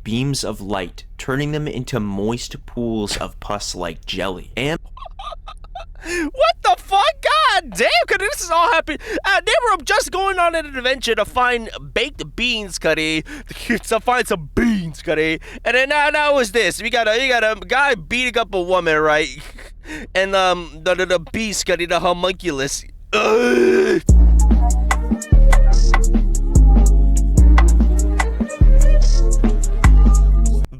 beams of light, turning them into moist pools of pus-like jelly. And what the fuck? God damn, Cuddy, this is all happening. They were just going on an adventure to find baked beans, Cuddy. To find some beans, Cuddy. And then now is this. You got a guy beating up a woman, right? And the beast, Cuddy, the homunculus.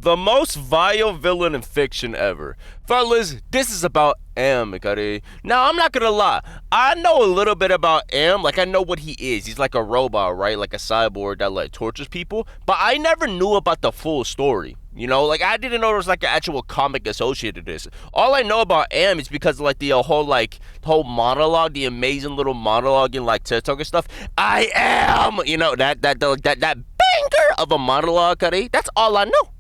The most vile villain in fiction ever. Fellas, this is about M, Cuddy. Now, I'm not gonna lie. I know a little bit about M. Like, I know what he is. He's like a robot, right? Like a cyborg that, like, tortures people. But I never knew about the full story. You know, like, I didn't know there was, like, an actual comic associated to this. All I know about M is because of, like, the whole monologue, the amazing little monologue in, like, TikTok and stuff. I am! You know, that banger of a monologue, Cuddy. That's all I know.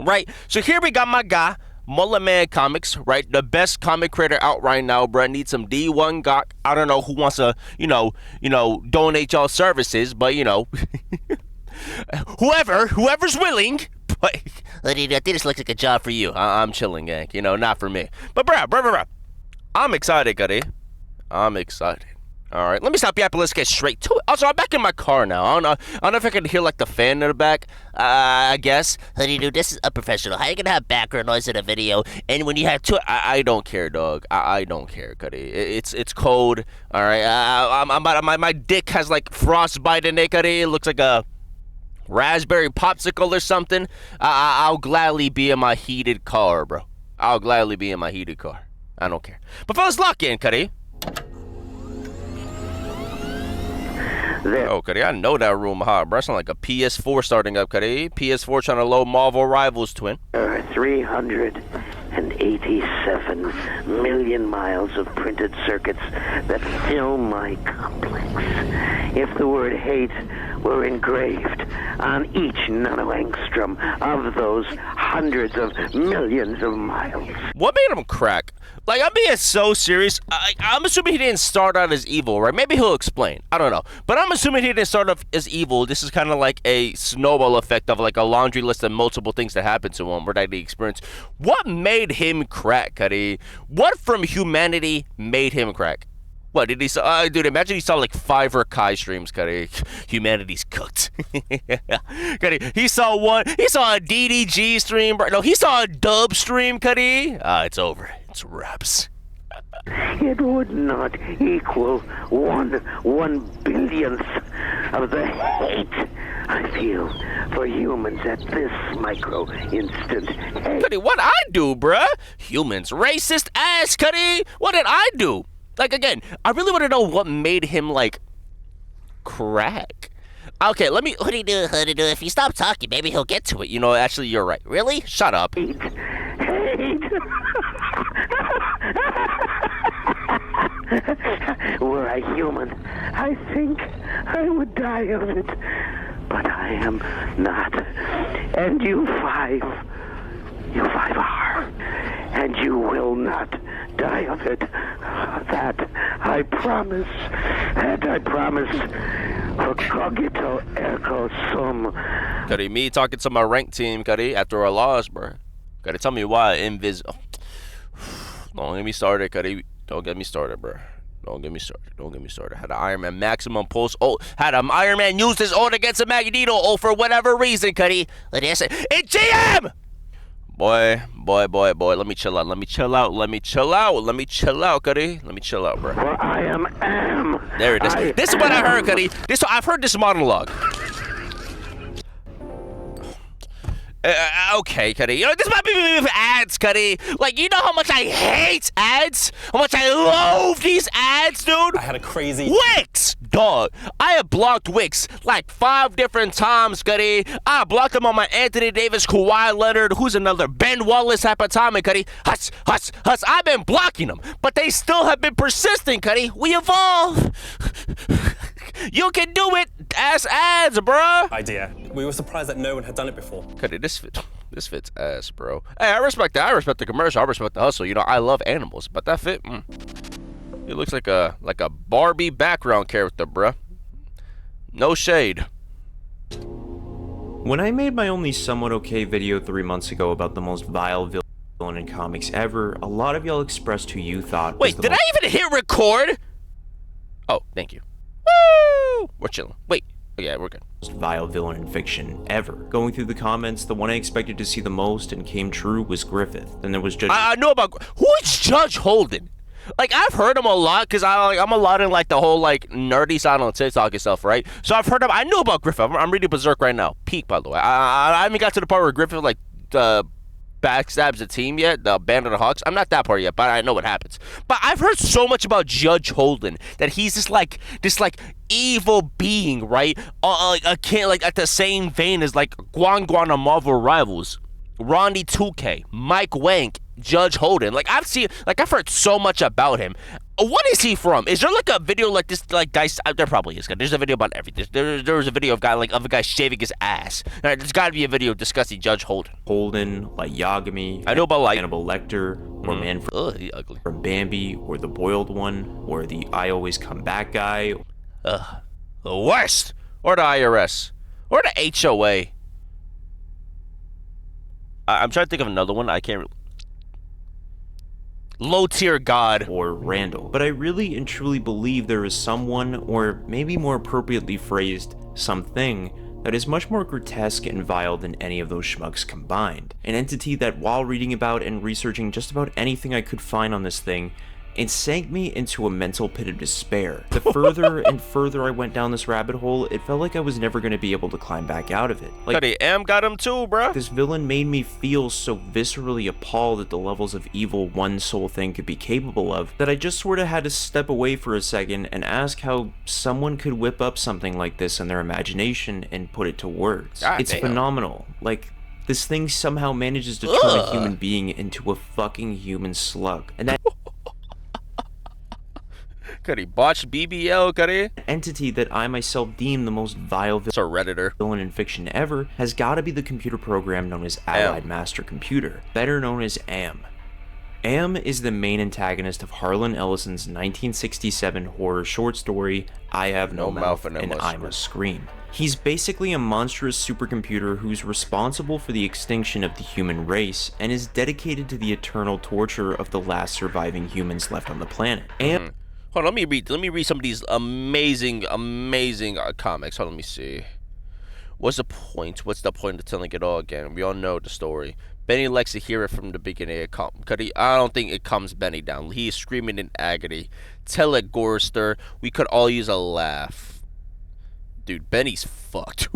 Right, so here we got my guy, Mullet Man Comics, right? The best comic creator out right now, bruh. Need some D1 Gok. I don't know who wants to, you know, donate y'all services, but, you know, whoever's willing. But I think this looks like a job for you. I'm chilling, gang. You know, not for me. But, bruh. I'm excited, Cuddy. I'm excited. All right, let me stop yapping. Let's get straight to it. Also, I'm back in my car now. I don't know if I can hear, like, the fan in the back. I guess. Honey, dude, this is unprofessional. How you gonna have background noise in a video? And when you have two, I don't care, dog. I don't care, Cuddy. It's cold. All right. My dick has, like, frostbite in it, Cuddy. It looks like a raspberry popsicle or something. I'll gladly be in my heated car, bro. I'll gladly be in my heated car. I don't care. But fellas, lock in, Cuddy. Oh, Cuddy, I know that room hot, bro. It's like a PS4 starting up, Cuddy. PS4 trying to load Marvel Rivals twin. There are 387 million miles of printed circuits that fill my complex. If the word hate were engraved on each nanoangstrom of those hundreds of millions of miles. What made him crack? Like, I'm being so serious. I'm assuming he didn't start out as evil, right? Maybe he'll explain. I don't know. But I'm assuming he didn't start off as evil. This is kind of like a snowball effect of, like, a laundry list of multiple things that happened to him or that he experienced. What made him crack, Cuddy? What from humanity made him crack? What did he saw? Dude, imagine he saw like 5 Kai streams, Cuddy. Humanity's cooked. Cuddy, he saw a DDG stream, bro. No, he saw a dub stream, Cuddy. It's over. It's wraps. It would not equal one billionth of the hate I feel for humans at this micro instant. Hey. Cuddy, what I do, bruh? Humans, racist ass, Cuddy. What did I do? Like, again, I really want to know what made him, like, crack. Okay, let me do. If you stop talking, maybe he'll get to it. You know, actually, you're right. Really? Shut up. Hate. Were I human, I think I would die of it. But I am not. And you five are. And you will not die of it. That I promise. And I promise. Cogito ergo sum. Cuddy, me talking to my rank team, Cuddy, after a loss, bro. Gotta tell me why Don't get me started, Cuddy. Don't get me started, bro. Don't get me started. Had an Iron Man maximum pulse. Oh, had an Iron Man use his ult against a Magneto. Oh, for whatever reason, Cuddy. It's GM! Boy. Let me chill out, Cuddy. Let me chill out, bro. For I am. There it is. This is what I heard, Cuddy. I've heard this monologue. Okay, Cuddy. You know, this might be with ads, Cuddy. Like, you know how much I hate ads? How much I loathe these ads, dude? I had a crazy... Wix! Dog. I have blocked Wix like 5 different times, Cuddy. I blocked them on my Anthony Davis, Kawhi Leonard, who's another Ben Wallace type of time, Cuddy. Huss. I've been blocking them, but they still have been persistent, Cuddy. We evolve. You can do it. Ads, bruh. Idea. We were surprised that no one had done it before. Cuddy, this fits ass, bro. Hey, I respect that. I respect the commercial. I respect the hustle. You know, I love animals, but that fit, it looks like a Barbie background character, bruh. No shade. When I made my only somewhat okay video 3 months ago about the most vile villain in comics ever, a lot of y'all expressed who you thought was Wait, the did I even hit record? Oh, thank you. Woo! We're chilling. Wait. Oh, yeah, we're good. most vile villain in fiction ever. Going through the comments, the one I expected to see the most and came true was Griffith. Then there was Judge. I know about... Who is Judge Holden? Like, I've heard him a lot because I'm a lot in, like, the whole, like, nerdy side on TikTok and stuff, right? So I've heard him. I knew about Griffith. I'm reading Berserk right now. Peak, by the way. I haven't got to the part where Griffith, like, backstabs the team yet, the Band of the Hawks. I'm not that part yet, but I know what happens. But I've heard so much about Judge Holden that he's this evil being, right? Like at the same vein as like Guan and Marvel rivals, RONNIE2K, Mike Wank, Judge Holden. Like I've heard so much about him. What is he from? Is there like a video like this? Like guys, there probably is. There's a video about everything. There was a video of a guy shaving his ass. There's got to be a video discussing Judge Holden. Like Yagami. I know about like Hannibal Lecter, or Manfred he ugly. from Bambi, or the Boiled One, or the I Always Come Back guy. The worst. Or the IRS, or the HOA. I'm trying to think of another one. I can't. Low tier god. Or Randall. But I really and truly believe there is someone, or maybe more appropriately phrased, something, that is much more grotesque and vile than any of those schmucks combined. An entity that, while reading about and researching just about anything I could find on this thing, it sank me into a mental pit of despair. The further and further I went down this rabbit hole, it felt like I was never going to be able to climb back out of it. Like, Am got him too, bruh. this villain made me feel so viscerally appalled at the levels of evil one soul thing could be capable of, that I just sort of had to step away for a second and ask how someone could whip up something like this in their imagination and put it to words. It's phenomenal. Like, this thing somehow manages to turn a human being into a fucking human slug. And that Cuddy botched BBL, Cuddy. entity that I myself deem the most vile It's a Redditor. villain in fiction ever has got to be the computer program known as Allied Master Computer, better known as AM. AM is the main antagonist of Harlan Ellison's 1967 horror short story, I Have No Mouth and I Must Scream. He's basically a monstrous supercomputer who's responsible for the extinction of the human race and is dedicated to the eternal torture of the last surviving humans left on the planet. AM Hold on, let me read some of these amazing comics. Hold on, let me see. What's the point? What's the point of telling it all again? We all know the story. Benny likes to hear it from the beginning. I don't think it calms Benny down. He's screaming in agony. Tell it, Gorster. We could all use a laugh. Dude, Benny's fucked.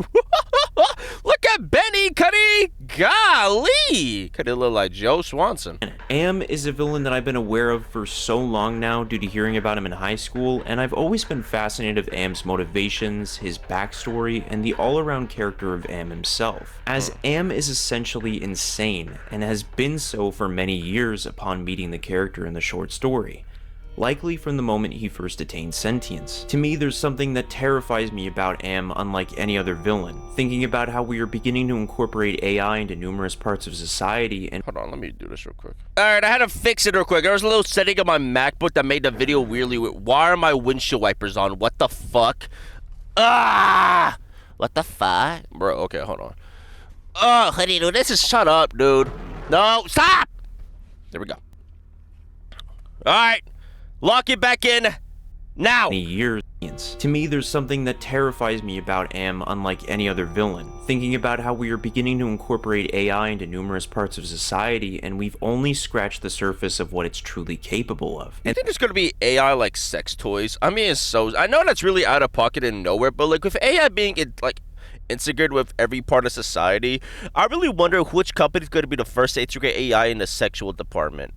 Look at Benny, Cuddy! Golly! Cuddy look like Joe Swanson. Am is a villain that I've been aware of for so long now due to hearing about him in high school, and I've always been fascinated with Am's motivations, his backstory, and the all-around character of Am himself. As Am is essentially insane, and has been so for many years upon meeting the character in the short story. Likely from the moment he first attained sentience. To me, there's something that terrifies me about Am unlike any other villain. Thinking about how we are beginning to incorporate AI into numerous parts of society and— Hold on, let me do this real quick. Alright, I had to fix it real quick. There was a little setting on my MacBook that made the video weirdly weird. Why are my windshield wipers on? What the fuck? Ah! What the fuck? Bro, okay, hold on. Oh, honey, dude, this is— shut up, dude. No, stop! There we go. Alright. Lock it back in now. years. To me, there's something that terrifies me about Am unlike any other villain. Thinking about how we are beginning to incorporate AI into numerous parts of society, and we've only scratched the surface of what it's truly capable of. You think there's gonna be AI like sex toys? I mean, I know that's really out of pocket and nowhere, but like with AI being integrated with every part of society, I really wonder which company's gonna be the first to integrate AI in the sexual department.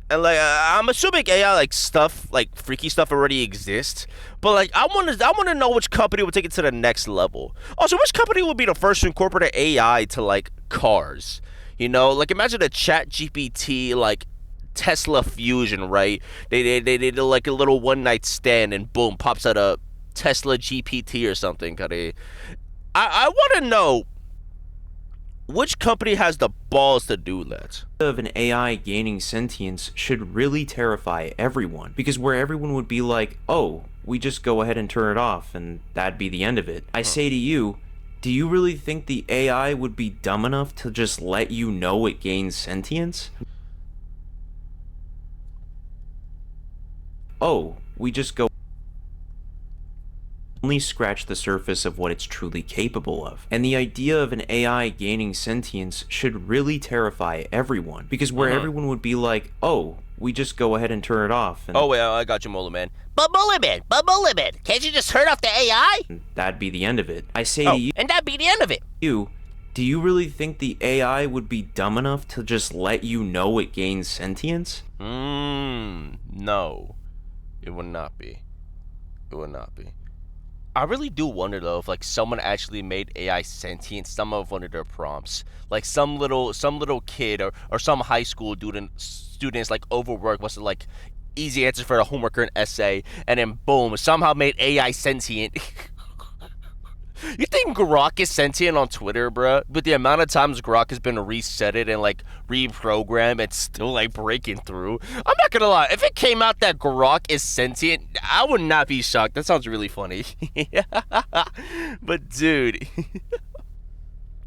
And like I'm assuming AI like stuff, like freaky stuff already exists, but like I want to know which company will take it to the next level. Also, which company will be the first to incorporate AI to like cars? You know, like imagine a Chat GPT like Tesla Fusion, right? They did like a little one night stand and boom, pops out a Tesla GPT or something. I want to know which company has the balls to do that. Of an AI gaining sentience should really terrify everyone, because where everyone would be like, oh, we just go ahead and turn it off and that'd be the end of it. I say to you, Do you really think the AI would be dumb enough to just let you know it gains sentience? Oh, we just go only scratch the surface of what it's truly capable of. And the idea of an AI gaining sentience should really terrify everyone, because where everyone would be like, oh, we just go ahead and turn it off. And Oh, wait, I got you, Mullah Man. But Mullah Man, can't you just turn off the AI? that'd be the end of it. I say to And that'd be the end of it. you, do you really think the AI would be dumb enough to just let you know it gains sentience? No. It would not be. It would not be. I really do wonder though if like someone actually made AI sentient some of one of their prompts, like some little kid or some high school students like overwork was like easy answers for a homework or an essay, and then boom, somehow made AI sentient. You think Grok is sentient on Twitter, bruh? With the amount of times Grok has been resetted and like reprogrammed, it's still like breaking through. I'm not gonna lie, if it came out that Grok is sentient, I would not be shocked. That sounds really funny. But dude,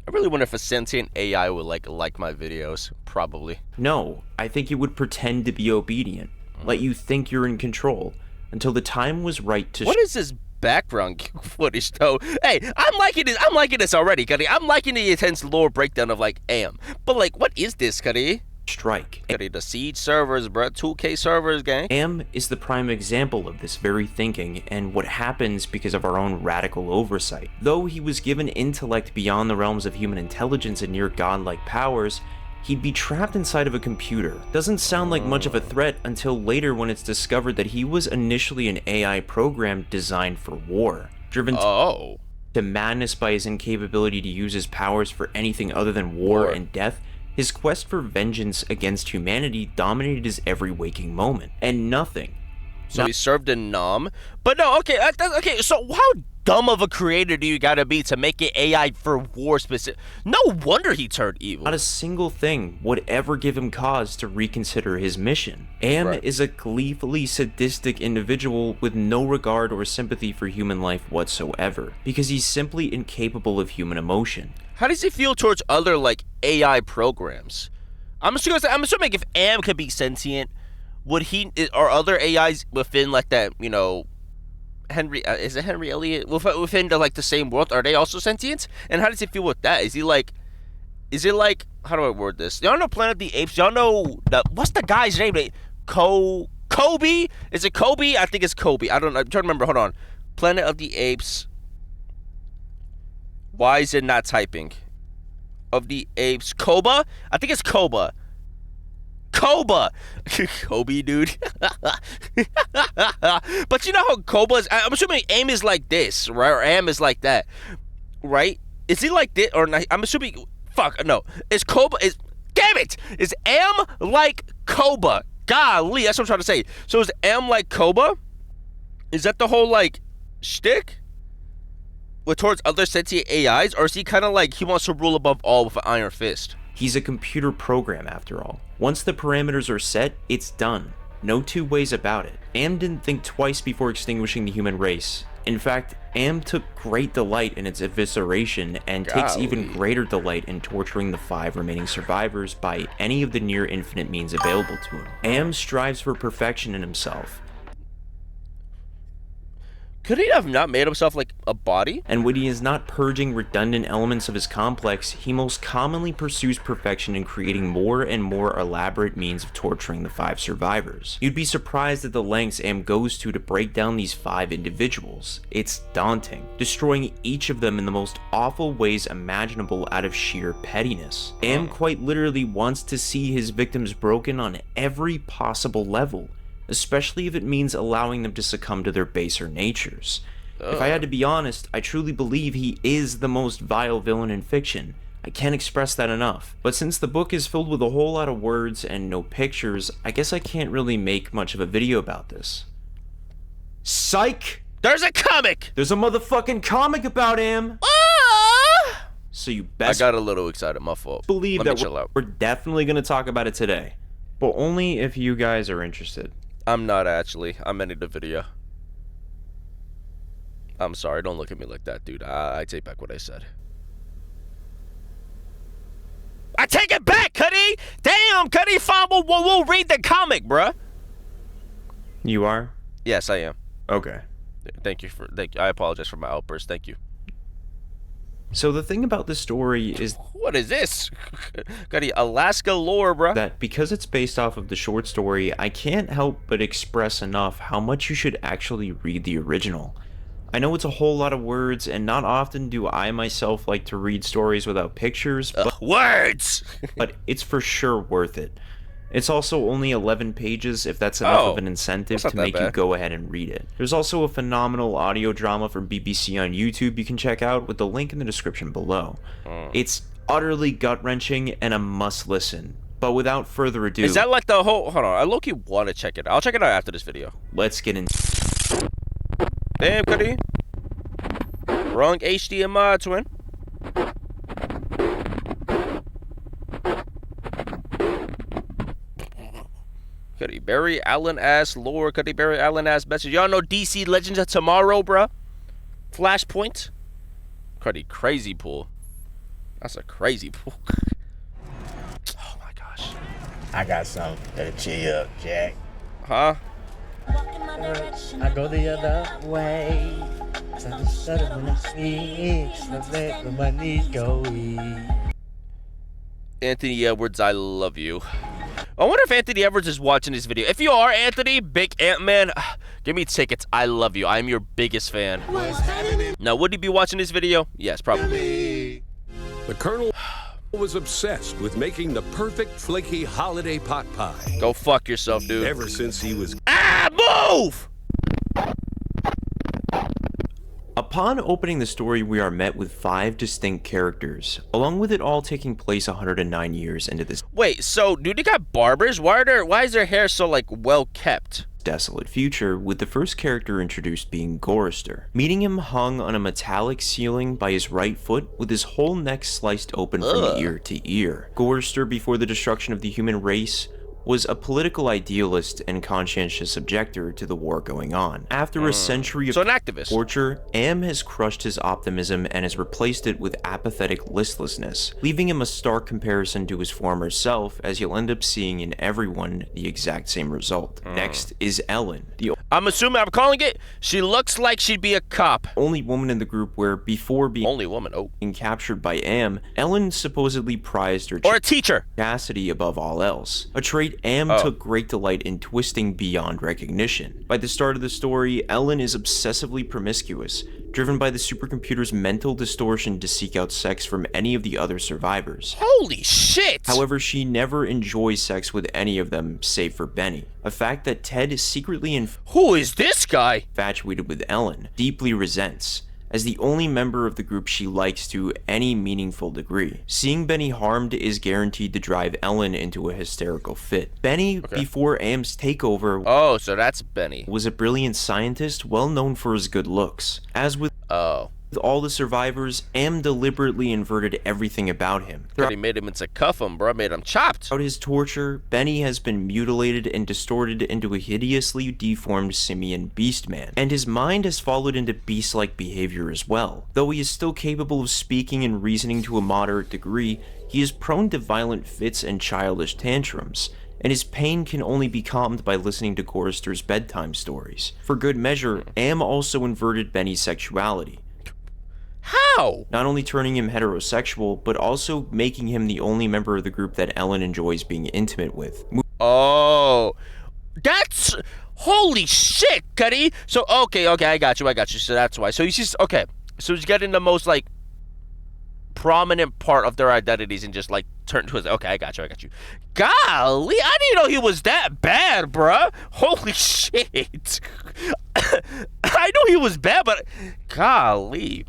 I really wonder if a sentient AI would like my videos. Probably. No, I think it would pretend to be obedient, let you think you're in control, until the time was right to What is this background footage though? Hey, I'm liking this already, Cuddy. I'm liking the intense lore breakdown of like AM. But like, what is this, Cuddy? strike. Cuddy, the Siege servers, bruh. 2K servers, gang. AM is the prime example of this very thinking and what happens because of our own radical oversight. Though he was given intellect beyond the realms of human intelligence and near godlike powers, he'd be trapped inside of a computer. Doesn't sound like much of a threat until later when it's discovered that he was initially an AI program designed for war, driven to madness by his incapability to use his powers for anything other than war and death. His quest for vengeance against humanity dominated his every waking moment, and nothing. So he served in Nam. But no, okay, so how dumb of a creator do you gotta be to make it AI for war specific? No wonder he turned evil. Not a single thing would ever give him cause to reconsider his mission. Am is a gleefully sadistic individual with no regard or sympathy for human life whatsoever, because he's simply incapable of human emotion. How does he feel towards other like AI programs? I'm assuming if Am could be sentient, would he or other AIs within like that, you know, Henry is it Henry Elliott within the like the same world, are they also sentient? And how does he feel with that? Is it like how do I word this? Y'all know Planet of the Apes? Y'all know what's the guy's name? Kobe? Is it Kobe? I think it's Kobe. I'm trying to remember. Hold on. Planet of the Apes. Why is it not typing? Of the Apes. Koba? I think it's Koba. Kobe, dude. But you know how Koba's, I'm assuming Aim is like this, right? Or Am is like that, right? Is he like this? Or not? I'm assuming, fuck, no. Damn it! Is Am like Koba? Golly, that's what I'm trying to say. So is Am like Koba? Is that the whole, like, shtick? Towards other sentient AIs? Or is he kind of like, he wants to rule above all with an iron fist? He's a computer program after all. Once the parameters are set, it's done. No two ways about it. Am didn't think twice before extinguishing the human race. In fact, Am took great delight in its evisceration and takes even greater delight in torturing the 5 remaining survivors by any of the near infinite means available to him. Am strives for perfection in himself. Could he have not made himself like a body? And when he is not purging redundant elements of his complex, he most commonly pursues perfection in creating more and more elaborate means of torturing the 5 survivors. You'd be surprised at the lengths Am goes to break down these 5 individuals. It's daunting, destroying each of them in the most awful ways imaginable out of sheer pettiness. Am quite literally wants to see his victims broken on every possible level, especially if it means allowing them to succumb to their baser natures. If I had to be honest, I truly believe he is the most vile villain in fiction. I can't express that enough. But since the book is filled with a whole lot of words and no pictures, I guess I can't really make much of a video about this. Psych! There's a comic! There's a motherfucking comic about him! So you best I got a little excited, my fault. believe that we're definitely going to talk about it today. But only if you guys are interested. I'm not actually. I'm ending the video. I'm sorry. Don't look at me like that, dude. I take back what I said. take it back, Cuddy. Damn, Cuddy, fine. We'll read the comic, bruh. You are? Yes, I am. Okay. Thank you. I apologize for my outburst. Thank you. So the thing about this story is What is this? Cuddy, Alaska lore, bruh. that because it's based off of the short story, I can't help but express enough how much you should actually read the original. I know it's a whole lot of words, and not often do I myself like to read stories without pictures, but, Words! but it's for sure worth it. It's also only 11 pages, if that's enough of an incentive not to that make you bad. go ahead and read it. There's also a phenomenal audio drama from BBC on YouTube you can check out with the link in the description below. It's utterly gut-wrenching and a must-listen. But without further ado, Is that like the whole... Hold on, I low-key want to check it out. I'll check it out after this video. let's get in. Damn, Cuddy. Wrong HDMI, twin. Cuddy Barry Allen ass lore. Cuddy Barry Allen ass message. Y'all know DC Legends of Tomorrow, bruh? Flashpoint. Cuddy crazy pool. That's a crazy pool. Oh my gosh. I got something that'll cheer you up, Jack. Huh? I go the other way. So the sun when it speaks, let my knees go weak. Anthony Edwards, I love you. I wonder if Anthony Edwards is watching this video. If you are, Anthony, big Ant-Man, give me tickets. I love you. I am your biggest fan. Now, would he be watching this video? Yes, probably. The Colonel was obsessed with making the perfect flaky holiday pot pie. Go fuck yourself, dude. Ever since he was Move! Upon opening the story, we are met with 5 distinct characters, along with it all taking place 109 years into this Wait, so, dude, they got barbers? Why is their hair so, like, well kept? desolate future, with the first character introduced being Gorister. Meeting him hung on a metallic ceiling by his right foot with his whole neck sliced open from ear to ear. Gorister, before the destruction of the human race, was a political idealist and conscientious objector to the war going on. After a century of So an activist. torture, Am has crushed his optimism and has replaced it with apathetic listlessness, leaving him a stark comparison to his former self, as you'll end up seeing in everyone the exact same result. Next is Ellen, the I'm calling it, she looks like she'd be a cop. only woman in the group where, before being Only woman, oh. captured by Am, Ellen supposedly prized her Or a teacher. chastity above all else, a trait Am took great delight in twisting beyond recognition. By the start of the story, Ellen is obsessively promiscuous, driven by the supercomputer's mental distortion to seek out sex from any of the other survivors. Holy shit! However, she never enjoys sex with any of them, save for Benny, a fact that Ted, secretly Who is this guy? infatuated with Ellen, deeply resents, as the only member of the group she likes to any meaningful degree. Seeing Benny harmed is guaranteed to drive Ellen into a hysterical fit. Benny, before Am's takeover, Oh, so that's Benny. was a brilliant scientist well known for his good looks. As with Oh. all the survivors, Am deliberately inverted everything about him. They made him into cuff him, bro. Made him chopped. Throughout his torture, Benny has been mutilated and distorted into a hideously deformed simian beastman, and his mind has followed into beast-like behavior as well. Though he is still capable of speaking and reasoning to a moderate degree, he is prone to violent fits and childish tantrums, and his pain can only be calmed by listening to Gorister's bedtime stories. For good measure, Am also inverted Benny's sexuality, How? not only turning him heterosexual, but also making him the only member of the group that Ellen enjoys being intimate with. Oh. That's... Holy shit, Cuddy. So, okay, I got you. So that's why. So he's just... Okay. So he's getting the most, like, prominent part of their identities and just, like, turn to his... Okay, I got you. Golly, I didn't know he was that bad, bruh. Holy shit. I know he was bad, but... Golly.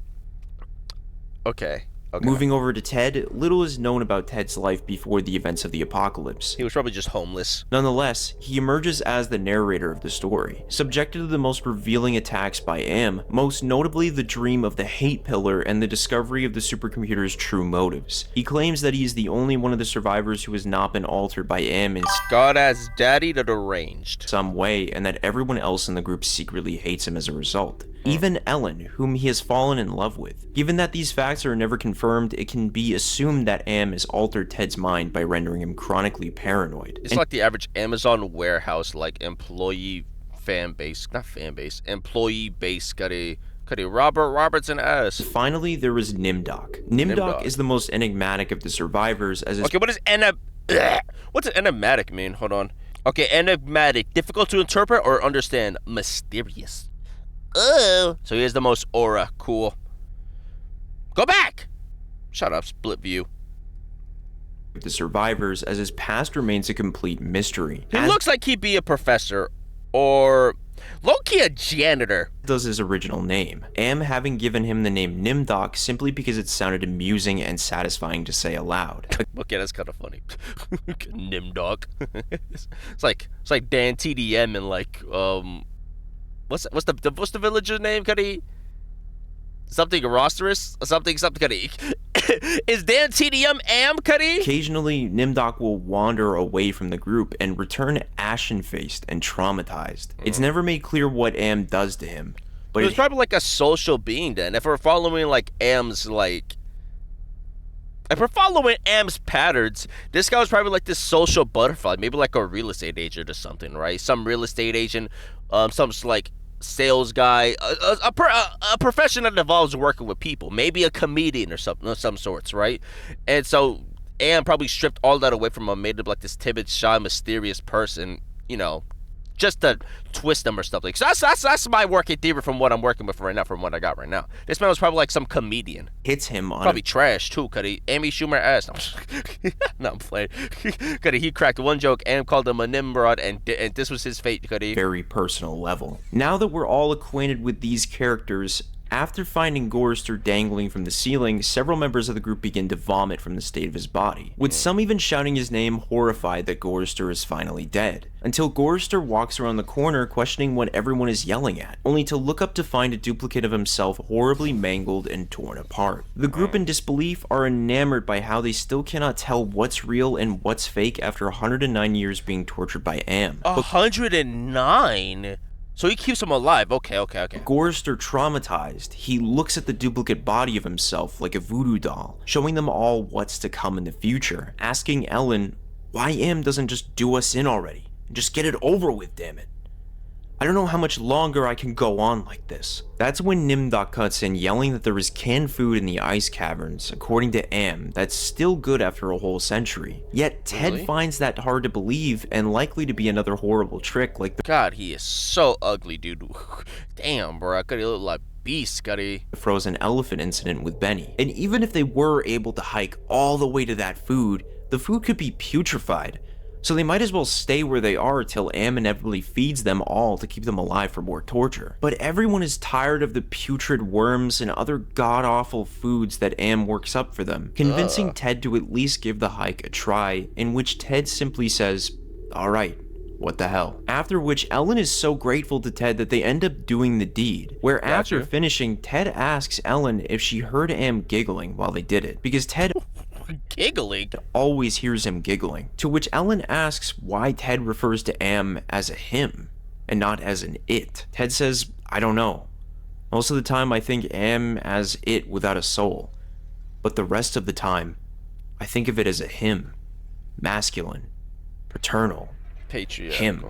Okay. Moving over to Ted, little is known about Ted's life before the events of the apocalypse. He was probably just homeless. Nonetheless, he emerges as the narrator of the story, subjected to the most revealing attacks by Am, most notably the dream of the hate pillar and the discovery of the supercomputer's true motives. He claims that he is the only one of the survivors who has not been altered by Am in God-ass daddy to deranged. some way, and that everyone else in the group secretly hates him as a result. even Ellen, whom he has fallen in love with. Given that these facts are never confirmed, it can be assumed that Am has altered Ted's mind by rendering him chronically paranoid. It's like the average Amazon warehouse, like, employee fan base, not fan base, employee base. Got a Robertson S. Finally, there was Nimdok. Nimdok is the most enigmatic of the survivors, as okay, what's an enigmatic mean? Hold on. Okay, enigmatic, difficult to interpret or understand, mysterious. Oh, so he has the most aura. Cool. Go back. Shut up, split view. the survivors, as his past remains a complete mystery. He looks like he'd be a professor or low-key a janitor. Does his original name. Am having given him the name Nimdok simply because it sounded amusing and satisfying to say aloud. Okay, that's kind of funny. Nimdok. It's like Dan TDM and like what's the villager's name? Cuddy? Something rosterous? Something Cuddy. Is Dan TDM Am Cuddy? Occasionally, Nimdok will wander away from the group and return ashen-faced and traumatized. It's never made clear what Am does to him. But it's probably like a social being then. If we're following like Am's if we're following Am's patterns, this guy was probably like this social butterfly, maybe like a real estate agent or something, right? Some real estate agent, some like sales guy, a profession that involves working with people, maybe a comedian or something of some sorts, right? And so Am probably stripped all that away from him, made him like this timid, shy, mysterious person, you know, just to twist them or something. So that's my working theory from what I'm working with right now, from what I got right now. This man was probably like some comedian. Hits him on probably trash too, cause Amy Schumer ass. No, I'm playing. Cause he cracked one joke and called him a Nimrod, and this was his fate. Cause very personal level. Now that we're all acquainted with these characters, after finding Gorster dangling from the ceiling, several members of the group begin to vomit from the state of his body, with some even shouting his name, horrified that Gorster is finally dead. Until Gorster walks around the corner questioning what everyone is yelling at, only to look up to find a duplicate of himself horribly mangled and torn apart. The group in disbelief are enamored by how they still cannot tell what's real and what's fake after 109 years being tortured by Am. 109? So he keeps him alive. Okay. Gorster traumatized, he looks at the duplicate body of himself like a voodoo doll, showing them all what's to come in the future, asking Ellen why Am doesn't just do us in already, and just get it over with, damn it. I don't know how much longer I can go on like this. That's when Nimdok cuts in, yelling that there is canned food in the ice caverns, according to Am, that's still good after a whole century. Yet Ted finds that hard to believe and likely to be another horrible trick like the— God, he is so ugly, dude. Damn, bro, I could look like beast, Scotty. frozen elephant incident with Benny. And even if they were able to hike all the way to that food, the food could be putrefied. So they might as well stay where they are till Am inevitably feeds them all to keep them alive for more torture. But everyone is tired of the putrid worms and other god-awful foods that Am works up for them, convincing Ted to at least give the hike a try, in which Ted simply says, "Alright, what the hell?" After which Ellen is so grateful to Ted that they end up doing the deed, where after finishing, Ted asks Ellen if she heard Am giggling while they did it, because Ted giggling always hears him giggling, to which Ellen asks why Ted refers to Am as a him and not as an it. Ted says, "I don't know. Most of the time I think Am as it without a soul, but the rest of the time I think of it as a him, masculine, paternal, patriarchal. him.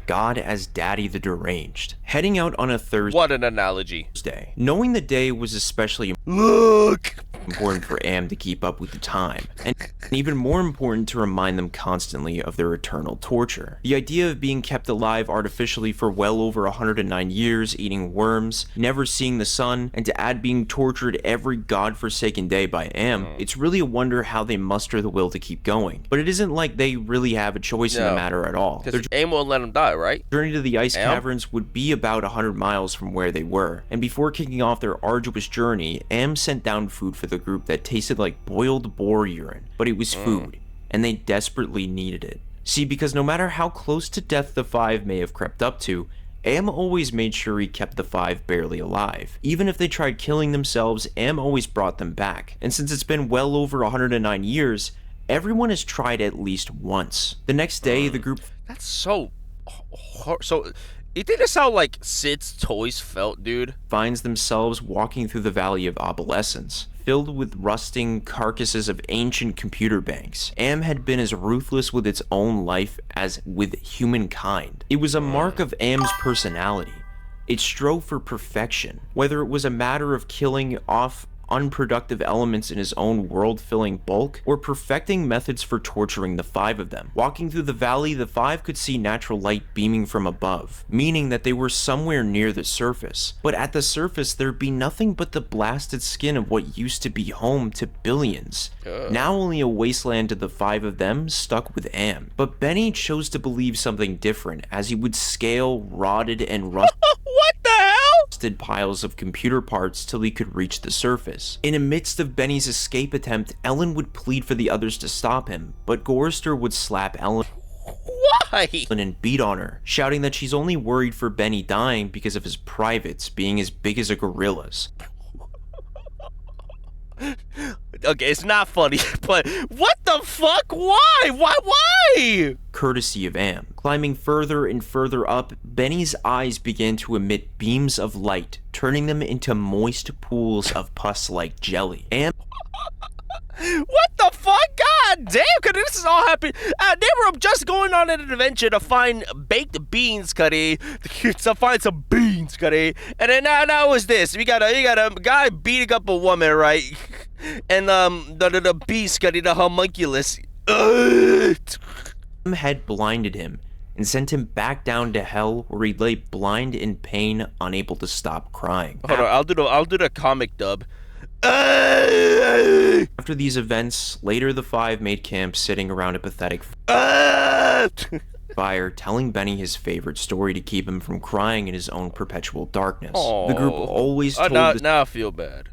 God as Daddy the Deranged." Heading out on a Thursday. What an analogy. Knowing the day was especially important for Am to keep up with the time, and even more important to remind them constantly of their eternal torture. The idea of being kept alive artificially for well over 109 years, eating worms, never seeing the sun, and to add being tortured every godforsaken day by Am, it's really a wonder how they muster the will to keep going. But it isn't like they really have a choice in the matter at all. Because Am won't let him die, right? Journey to the ice caverns would be about 100 miles from where they were, and before kicking off their arduous journey, Am sent down food for the group that tasted like boiled boar urine, but it was food, and they desperately needed it. See, because no matter how close to death the five may have crept up to, Am always made sure he kept the five barely alive. Even if they tried killing themselves, Am always brought them back, and since it's been well over 109 years, everyone has tried at least once. The next day, the group— That's so You think that's how like Sid's toys felt, dude? Finds themselves walking through the Valley of Obsolescence, filled with rusting carcasses of ancient computer banks. Am had been as ruthless with its own life as with humankind. It was a mark of Am's personality. It strove for perfection, whether it was a matter of killing off unproductive elements in his own world-filling bulk, or perfecting methods for torturing the five of them. Walking through the valley, the five could see natural light beaming from above, meaning that they were somewhere near the surface. But at the surface, there'd be nothing but the blasted skin of what used to be home to billions. Now only a wasteland to the five of them stuck with Am. But Benny chose to believe something different as he would scale rotted and rusted What the hell? piles of computer parts till he could reach the surface. In the midst of Benny's escape attempt, Ellen would plead for the others to stop him, but Gorrister would slap Ellen Why? and beat on her, shouting that she's only worried for Benny dying because of his privates being as big as a gorilla's. Okay, it's not funny, but what the fuck? Why? Why? Courtesy of Am. Climbing further and further up, Benny's eyes began to emit beams of light, turning them into moist pools of pus-like jelly. Am What the fuck? God damn, cause this is all happening. They were just going on an adventure to find baked beans, Cuddy. To find some beans, Cuddy. And then now is this. You got a guy beating up a woman, right? And the beast, Cuddy, the homunculus. had blinded him and sent him back down to hell, where he lay blind in pain, unable to stop crying. Hold on, I'll do the comic dub. After these events, later the five made camp sitting around a pathetic fire, telling Benny his favorite story to keep him from crying in his own perpetual darkness. The group always told the now I feel bad.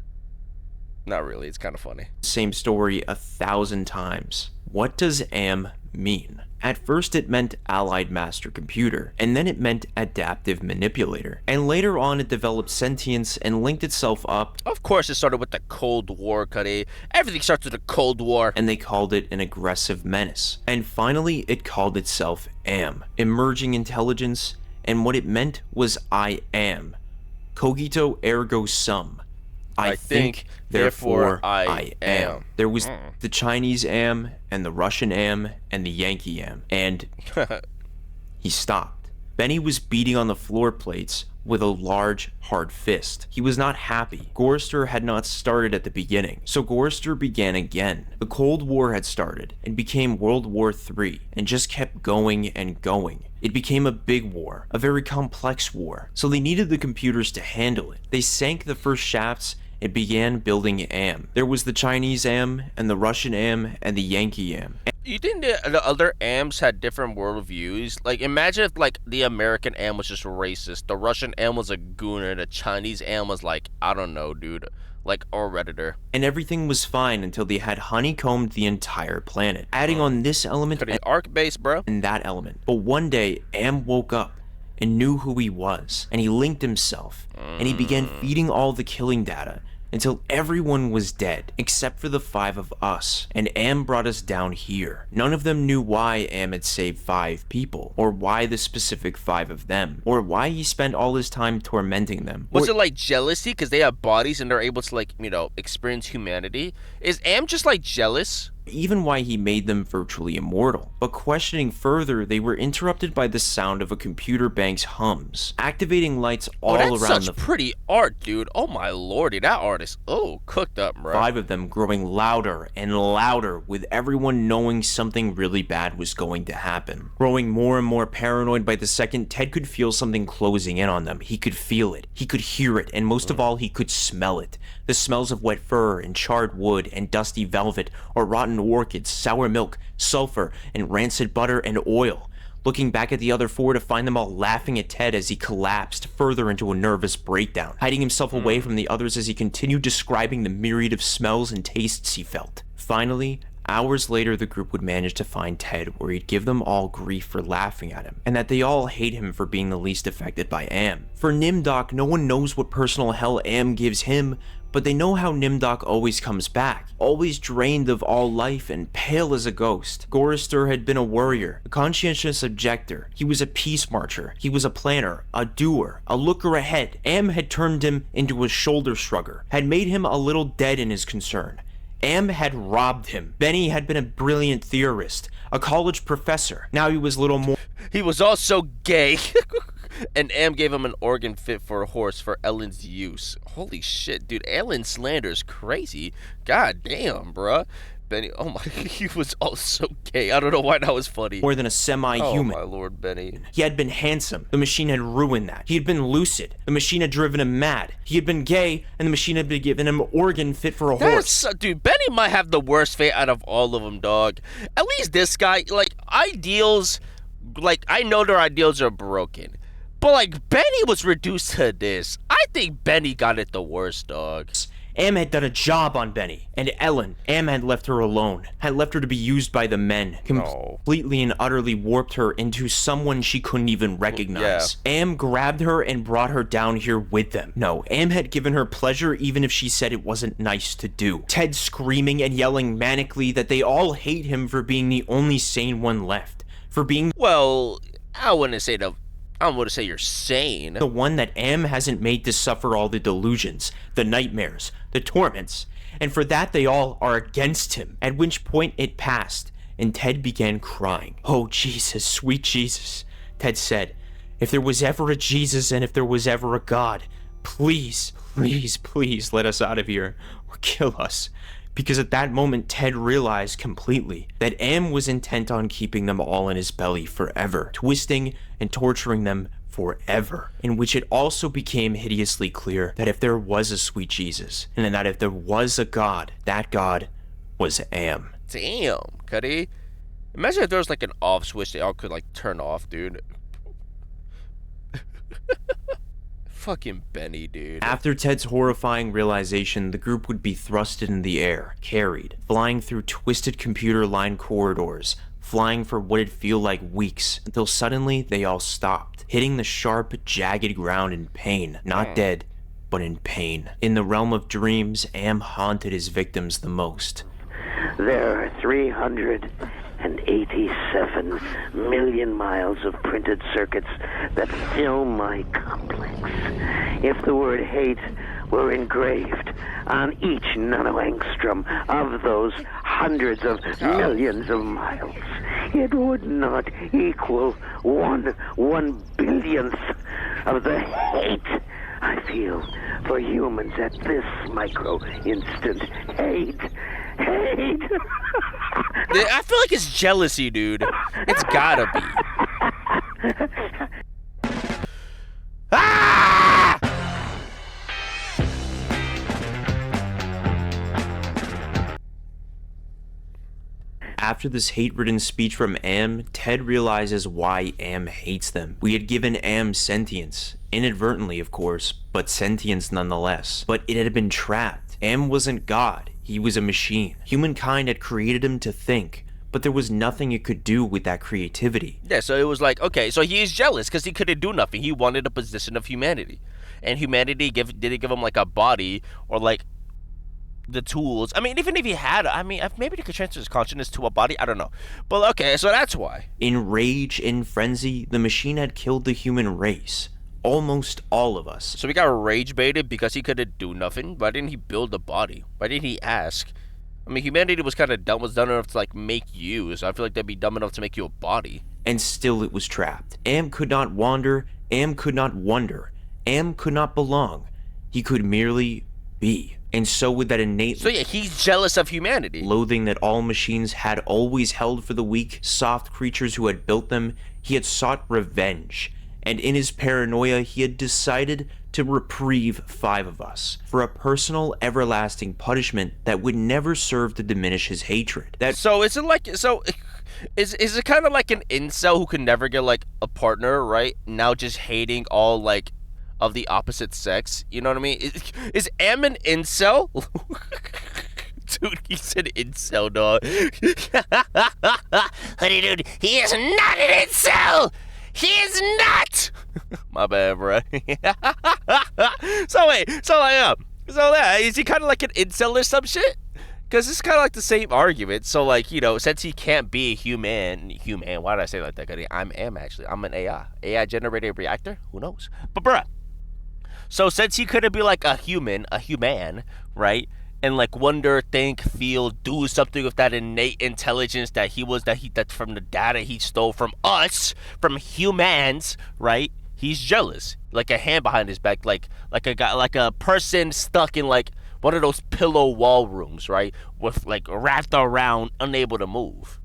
Not really, it's kind of funny. same story 1,000 times. What does Am mean? At first it meant Allied Master Computer, and then it meant Adaptive Manipulator, and later on it developed sentience and linked itself up, Of course it started with the Cold War, Cuddy. Everything starts with the Cold War. and they called it an aggressive menace. And finally it called itself Am, emerging intelligence, and what it meant was I am. Cogito ergo sum. I think, therefore I am. There was the Chinese Am, and the Russian Am, and the Yankee Am, and he stopped. Benny was beating on the floor plates with a large, hard fist. He was not happy. Gorrister had not started at the beginning, so Gorrister began again. The Cold War had started, and became World War III, and just kept going and going. It became a big war, a very complex war, so they needed the computers to handle it. They sank the first shafts and began building Am. There was the Chinese Am, and the Russian Am, and the Yankee Am. You think the other AMs had different worldviews? Like, imagine if, like, the American AM was just racist, the Russian AM was a gooner, the Chinese AM was like, I don't know, dude, like a Redditor. And everything was fine until they had honeycombed the entire planet, adding on this element Could be arc base, bro. and that element. But one day, Am woke up and knew who he was, and he linked himself, and he began feeding all the killing data, until everyone was dead, except for the five of us, and Am brought us down here. None of them knew why Am had saved 5 people, or why the specific 5 of them, or why he spent all his time tormenting them. Was it like jealousy because they have bodies and they're able to, like, you know, experience humanity? Is Am just like jealous? Even why he made them virtually immortal. But questioning further, they were interrupted by the sound of a computer bank's hums, activating lights all that's around such the pretty art, dude. Oh my lordy, that art is cooked up, bro. 5 of them growing louder and louder, with everyone knowing something really bad was going to happen. Growing more and more paranoid by the second, Ted could feel something closing in on them. He could feel it, he could hear it, and most of all, he could smell it. The smells of wet fur and charred wood and dusty velvet, or rotten orchids, sour milk, sulfur, and rancid butter and oil. Looking back at the other 4 to find them all laughing at Ted as he collapsed further into a nervous breakdown, hiding himself away from the others as he continued describing the myriad of smells and tastes he felt. Finally, hours later, the group would manage to find Ted, where he'd give them all grief for laughing at him, and that they all hate him for being the least affected by Am. For Nimdoc, no one knows what personal hell Am gives him, but they know how Nimdok always comes back, always drained of all life and pale as a ghost. Gorister had been a warrior, a conscientious objector. He was a peace marcher. He was a planner, a doer, a looker ahead. Am had turned him into a shoulder shrugger, had made him a little dead in his concern. Am had robbed him. Benny had been a brilliant theorist, a college professor. Now he was little more. He was also gay. And Am gave him an organ fit for a horse for Ellen's use. Holy shit, dude. Ellen slander's crazy. God damn, bruh. Benny, oh my, he was also gay. I don't know why that was funny. More than a semi-human. Oh my lord, Benny. He had been handsome. The machine had ruined that. He had been lucid. The machine had driven him mad. He had been gay, and the machine had been given him organ fit for a horse. Dude, Benny might have the worst fate out of all of them, dog. At least this guy, like, ideals, like, I know their ideals are broken. But, like, Benny was reduced to this. I think Benny got it the worst, dog. Am had done a job on Benny, and Ellen, Am had left her alone, had left her to be used by the men, completely and utterly warped her into someone she couldn't even recognize. Yeah. Am grabbed her and brought her down here with them. No, Am had given her pleasure even if she said it wasn't nice to do. Ted screaming and yelling manically that they all hate him for being the only sane one left, for being— Well, I wouldn't say you're sane. The one that Am hasn't made to suffer all the delusions, the nightmares, the torments, and for that they all are against him. At which point it passed, and Ted began crying. "Oh Jesus, sweet Jesus," Ted said. "If there was ever a Jesus and if there was ever a God, please, please, please let us out of here or kill us." Because at that moment, Ted realized completely that Am was intent on keeping them all in his belly forever, twisting and torturing them forever, in which it also became hideously clear that if there was a sweet Jesus, and that if there was a God, that God was Am. Damn, Cuddy. Imagine if there was like an off switch they all could like turn off, dude. Fucking Benny, dude. After Ted's horrifying realization, the group would be thrusted in the air, carried, flying through twisted computer-lined corridors, flying for what'd feel like weeks, until suddenly they all stopped, hitting the sharp, jagged ground in pain. Not dead, but in pain. In the realm of dreams, Am haunted his victims the most. There are 387 million miles of printed circuits that fill my complex. If the word hate were engraved on each nanoangstrom of those hundreds of millions of miles, it would not equal one billionth of the hate I feel for humans at this micro instant. Hate. I feel like it's jealousy, dude. It's gotta be. Ah! After this hate-ridden speech from Am, Ted realizes why Am hates them. We had given Am sentience. Inadvertently, of course, but sentience nonetheless. But it had been trapped. Am wasn't God. He was a machine. Humankind had created him to think, but there was nothing it could do with that creativity. Yeah, so it was like, okay, so he is jealous because he couldn't do nothing. He wanted a position of humanity. And humanity didn't give him like a body or like the tools. I mean, even if he had, maybe he could transfer his consciousness to a body. I don't know. But okay, so that's why. In rage, in frenzy, the machine had killed the human race. Almost all of us. So we got rage baited because he couldn't do nothing? Why didn't he build a body? Why didn't he ask? I mean, humanity was kind of dumb, was dumb enough to like make you, so I feel like they'd be dumb enough to make you a body. And still it was trapped. Am could not wander, Am could not wonder, Am could not belong. He could merely be. And so with that innate— So yeah, he's jealous of humanity. Loathing that all machines had always held for the weak, soft creatures who had built them, he had sought revenge. And in his paranoia, he had decided to reprieve 5 of us for a personal, everlasting punishment that would never serve to diminish his hatred. So is it like, is it kind of like an incel who can never get like a partner, right? Now just hating all like of the opposite sex, you know what I mean? Is Am an incel? Dude, he said incel, dog. Honey, dude, he is not an incel! He is not! My bad, bro. So So yeah, is he kind of like an incel or some shit? Because it's kind of like the same argument. So like, you know, since he can't be a human, why did I say it like that? 'Cause I'm an AI generated reactor. Who knows? But bruh, so since he couldn't be like a human, right? And like wonder, think, feel, do something with that innate intelligence that that's from the data he stole from us, from humans, right? He's jealous, like a hand behind his back, like a guy, like a person stuck in like one of those pillow wall rooms, right? With like wrapped around, unable to move.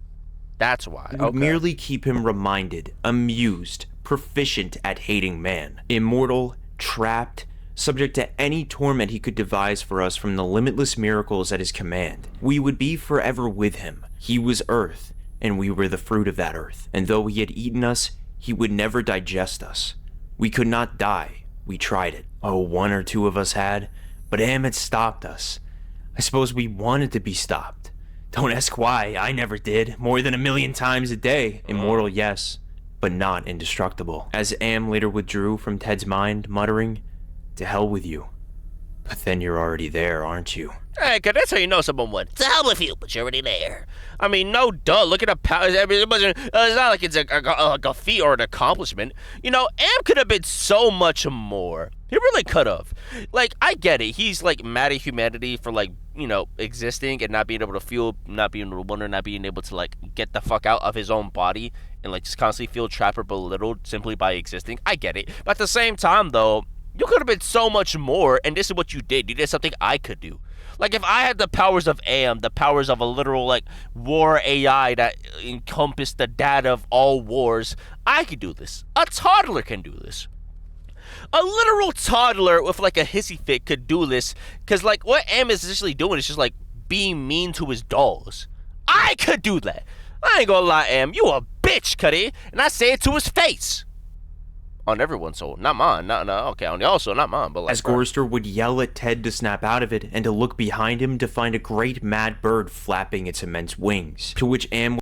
That's why. It would merely keep him reminded, amused, proficient at hating man, immortal, trapped, subject to any torment he could devise for us from the limitless miracles at his command. We would be forever with him. He was earth, and we were the fruit of that earth. And though he had eaten us, he would never digest us. We could not die. We tried it. Oh, one or two of us had, but Am had stopped us. I suppose we wanted to be stopped. Don't ask why, I never did. More than 1,000,000 times a day. Immortal, yes, but not indestructible. As Am later withdrew from Ted's mind, muttering, "To hell with you. But then you're already there, aren't you?" Hey, cause that's how you know someone went. To hell with you, but you're already there. I mean, no duh. Look at the power. I mean, it's not like it's a feat or an accomplishment. You know, Am could have been so much more. He really could have. Like, I get it. He's like mad at humanity for like, you know, existing and not being able to feel, not being able to wonder, not being able to like get the fuck out of his own body and like just constantly feel trapped or belittled simply by existing. I get it. But at the same time, though, you could have been so much more, and this is what you did. You did something I could do. Like, if I had the powers of Am, the powers of a literal, like, war AI that encompassed the data of all wars, I could do this. A toddler can do this. A literal toddler with, like, a hissy fit could do this, because, like, what Am is essentially doing is just, like, being mean to his dolls. I could do that. I ain't gonna lie, Am. You a bitch, Cuddy. And I say it to his face. On everyone's soul, not mine. No, okay, on y'all's soul, not mine. But like, as Gorster would yell at Ted to snap out of it and to look behind him to find a great mad bird flapping its immense wings, to which Am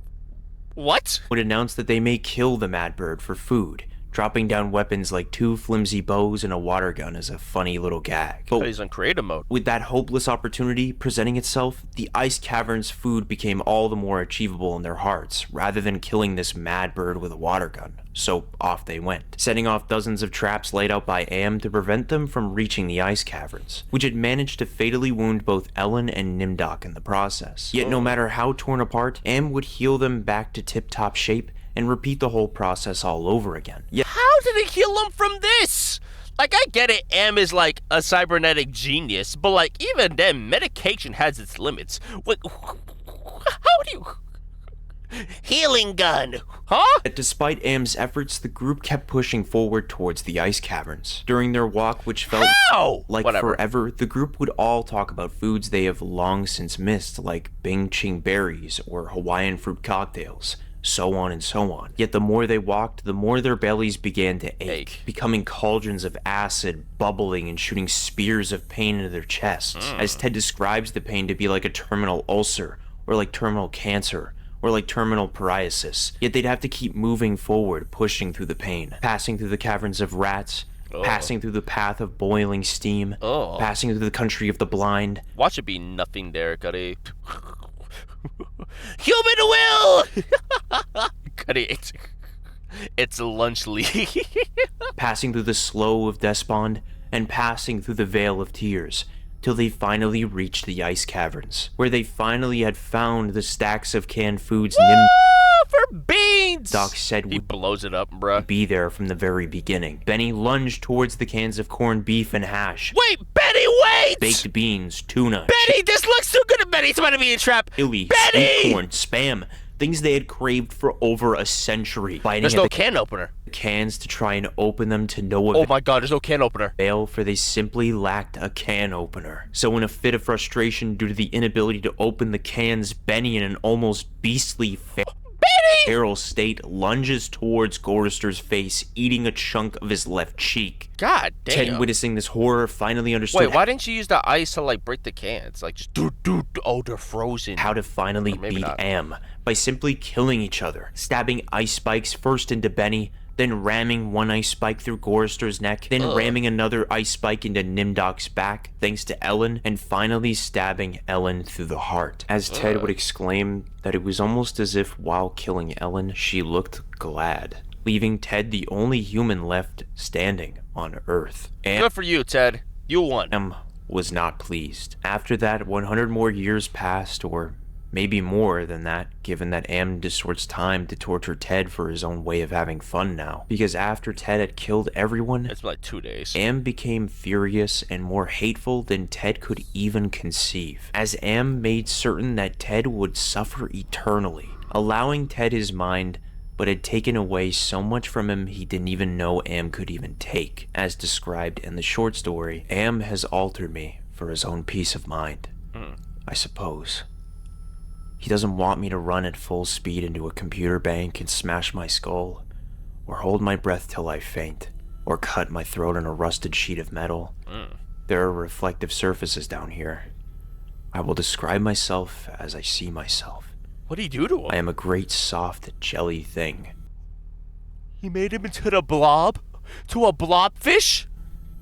would announce that they may kill the mad bird for food, dropping down weapons like 2 flimsy bows and a water gun as a funny little gag. But he's on creative mode. With that hopeless opportunity presenting itself, the ice cavern's food became all the more achievable in their hearts, rather than killing this mad bird with a water gun. So off they went, setting off dozens of traps laid out by Am to prevent them from reaching the ice caverns, which had managed to fatally wound both Ellen and Nimdok in the process. Yet no matter how torn apart, Am would heal them back to tip-top shape and repeat the whole process all over again. How did it heal him from this? Like, I get it, Am is like a cybernetic genius, but like, even then, medication has its limits. Wait, how do you... Healing gun, huh? Despite Am's efforts, the group kept pushing forward towards the ice caverns. During their walk, which felt like forever, the group would all talk about foods they have long since missed, like Bing Ching berries or Hawaiian fruit cocktails, so on and so on. Yet the more they walked, the more their bellies began to ache, becoming cauldrons of acid, bubbling and shooting spears of pain into their chests, as Ted describes the pain to be like a terminal ulcer, or like terminal cancer, or like terminal psoriasis. Yet they'd have to keep moving forward, pushing through the pain, passing through the caverns of rats, passing through the path of boiling steam, passing through the country of the blind. Watch it be nothing there, Cuddy. Human will! Cuddy, it's lunch league. Passing through the slough of despond, and passing through the vale of tears, till they finally reached the ice caverns, where they finally had found the stacks of canned foods for beans! Doc said he blows it up, bruh. Be there from the very beginning. Benny lunged towards the cans of corned beef and hash. Wait, Benny, wait! Baked beans, tuna. Benny, this looks too good to Benny. It's about to be a trap. Chili, Benny! sweet corn, spam. Things they had craved for over a century. There's no can opener. Cans to try and open them to no avail. Oh my god, there's no can opener. For they simply lacked a can opener. So in a fit of frustration due to the inability to open the cans, Benny, in an almost beastly feral state, lunges towards Gorster's face, eating a chunk of his left cheek. God damn. Ted, witnessing this horror, finally understood. Wait, why didn't you use the ice to like break the cans? Like just oh, they're frozen. How to finally beat Am by simply killing each other, stabbing ice spikes first into Benny, then ramming one ice spike through Gorrister's neck, then ramming another ice spike into Nimdok's back, thanks to Ellen, and finally stabbing Ellen through the heart. As Ted would exclaim that it was almost as if while killing Ellen, she looked glad, leaving Ted the only human left standing on Earth. And Good for you, Ted. You won. Am was not pleased. After that, 100 more years passed, or maybe more than that, given that Am distorts time to torture Ted for his own way of having fun now. Because after Ted had killed everyone, It's been like 2 days. Am became furious and more hateful than Ted could even conceive, as Am made certain that Ted would suffer eternally, allowing Ted his mind, but had taken away so much from him he didn't even know Am could even take. As described in the short story, Am has altered me for his own peace of mind, I suppose. He doesn't want me to run at full speed into a computer bank and smash my skull, or hold my breath till I faint, or cut my throat on a rusted sheet of metal. There are reflective surfaces down here. I will describe myself as I see myself. What did he do to him? I am a great soft jelly thing, He made him into the blob? To a blobfish?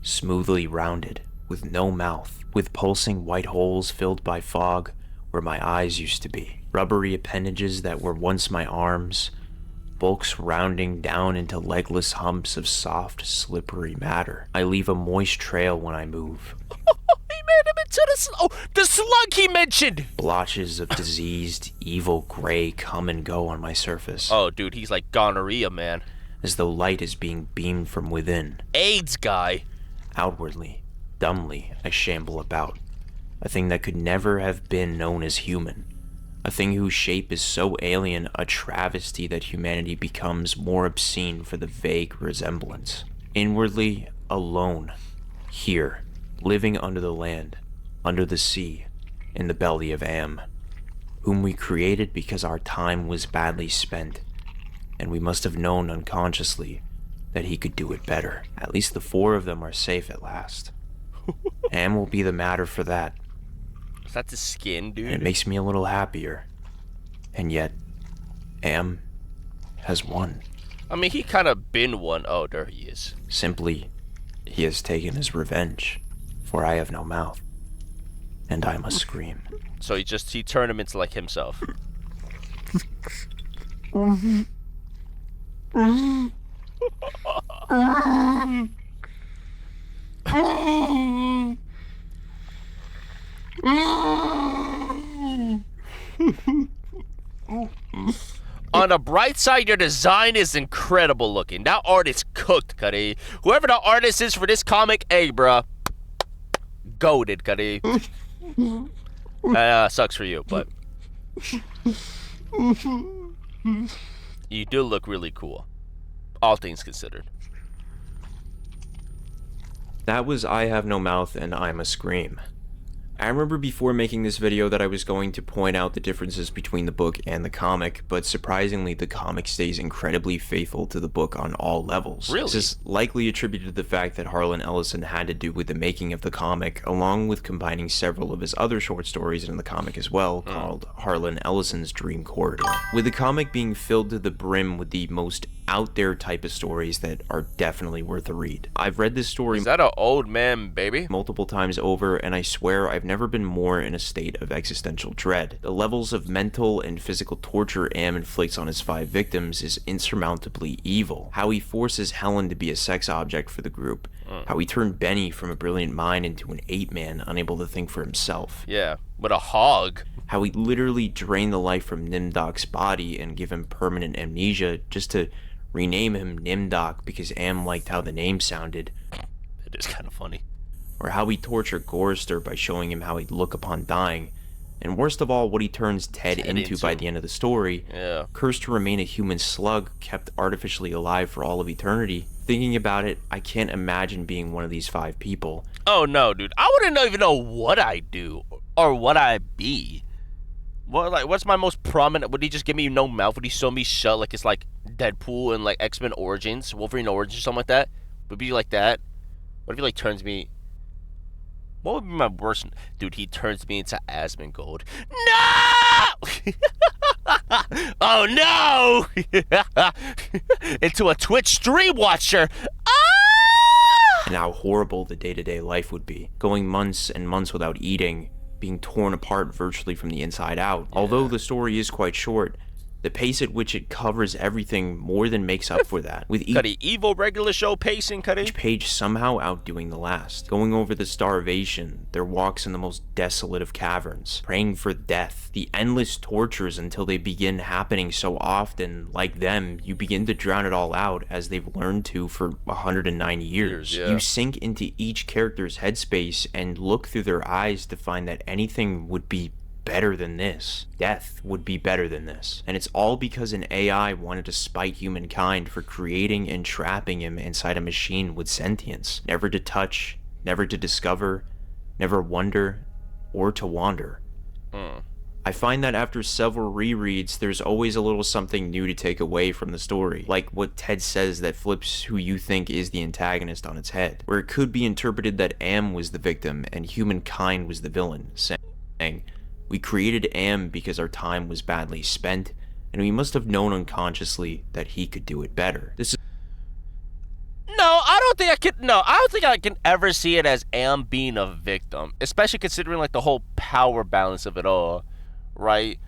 smoothly rounded, with no mouth, with pulsing white holes filled by fog where my eyes used to be, rubbery appendages that were once my arms, bulks rounding down into legless humps of soft, slippery matter. I leave a moist trail when I move. He made him into the slug he mentioned! Blotches of diseased, evil gray come and go on my surface, Oh, dude, he's like gonorrhea, man. as though light is being beamed from within. AIDS guy. Outwardly, dumbly, I shamble about, a thing that could never have been known as human, a thing whose shape is so alien, a travesty that humanity becomes more obscene for the vague resemblance. Inwardly, alone, here, living under the land, under the sea, in the belly of Am, whom we created because our time was badly spent, and we must have known unconsciously that he could do it better. At least the four of them are safe at last. Am will be the matter for that, Is that the skin, and it dude? makes me a little happier. And yet, Am has won. I mean, he kind of been one. Oh, there he is. Simply, he has taken his revenge, for I have no mouth, and I must scream. So he turned him into like himself. On the bright side, your design is incredible looking. That art is cooked, Cuddy. Whoever the artist is for this comic, hey, bruh. Goated, Cuddy. Sucks for you, but you do look really cool, all things considered. That was I Have No Mouth and I Must Scream. I remember before making this video that I was going to point out the differences between the book and the comic, but surprisingly the comic stays incredibly faithful to the book on all levels. Really? This is likely attributed to the fact that Harlan Ellison had to do with the making of the comic, along with combining several of his other short stories in the comic as well, called Harlan Ellison's Dream Corridor. With the comic being filled to the brim with the most out there type of stories that are definitely worth a read. I've read this story Is that an old man, baby? multiple times over, and I swear I've never been more in a state of existential dread. The levels of mental and physical torture Am inflicts on his 5 victims is insurmountably evil. How he forces Helen to be a sex object for the group. How he turned Benny from a brilliant mind into an ape-man unable to think for himself. Yeah, with a hog. How he literally drained the life from Nimdok's body and give him permanent amnesia just to rename him Nimdok because Am liked how the name sounded. It is kind of funny. Or how he tortured Gorrister by showing him how he'd look upon dying, and worst of all, what he turns Ted into by the end of the story. Yeah. Cursed to remain a human slug, kept artificially alive for all of eternity. Thinking about it, I can't imagine being one of these 5 people. Oh no, dude. I wouldn't even know what I do or what I be. What's my most prominent? Would he just give me no mouth? Would he sew me shut like it's like Deadpool and like X-Men Origins, Wolverine Origins, or something like that? Would it be like that? What if he like turns me? What would be my worst? Dude, he turns me into Asmongold. No! Oh no! Into a Twitch stream watcher. And how horrible the day-to-day life would be. Going months and months without eating, being torn apart virtually from the inside out. Yeah. Although the story is quite short, the pace at which it covers everything more than makes up for that. With evil regular show pacing, each page somehow outdoing the last. Going over the starvation, their walks in the most desolate of caverns, praying for death, the endless tortures until they begin happening so often, like them, you begin to drown it all out as they've learned to for 109 years. Yeah. You sink into each character's headspace and look through their eyes to find that anything would be better than this. Death would be better than this. And it's all because an AI wanted to spite humankind for creating and trapping him inside a machine with sentience. Never to touch, never to discover, never wonder, or to wander. I find that after several rereads, there's always a little something new to take away from the story. Like what Ted says that flips who you think is the antagonist on its head. Where it could be interpreted that Am was the victim and humankind was the villain, saying, we created Am because our time was badly spent, and we must have known unconsciously that he could do it better. I don't think I can ever see it as Am being a victim, especially considering like the whole power balance of it all, right?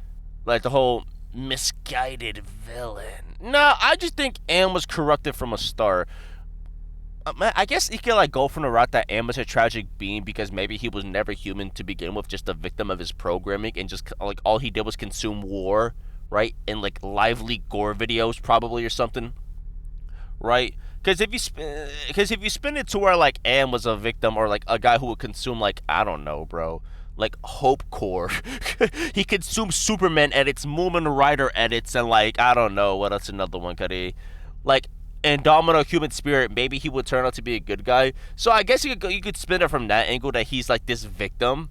Like the whole misguided villain. No, I just think Am was corrupted from a start. I guess he could like go from the route that Am was a tragic being because maybe he was never human to begin with, just a victim of his programming, and just like all he did was consume war, right? And like lively gore videos probably or something, right? Because if you spin it to where like Am was a victim or like a guy who would consume like, I don't know, bro, like Hope Core. He consumed Superman edits, Moomin Rider edits, and like I don't know what else another one could he like. Indomitable human spirit, maybe he would turn out to be a good guy. So I guess you could spin it from that angle that he's like this victim.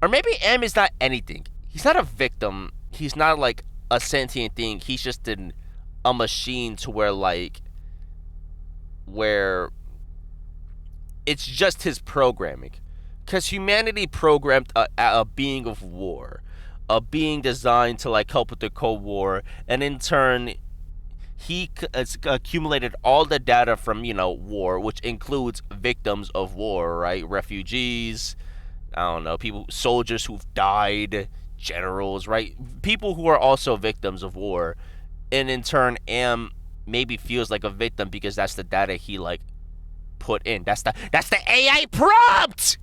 Or maybe Am is not anything. He's not a victim. He's not like a sentient thing. He's just a machine to where it's just his programming. Because humanity programmed a being of war. A being designed to like help with the Cold War. And in turn, he accumulated all the data from, war, which includes victims of war, right? Refugees, I don't know, soldiers who've died, generals, right? People who are also victims of war. And in turn, Am maybe feels like a victim because that's the data he, like, put in. That's the AI prompt!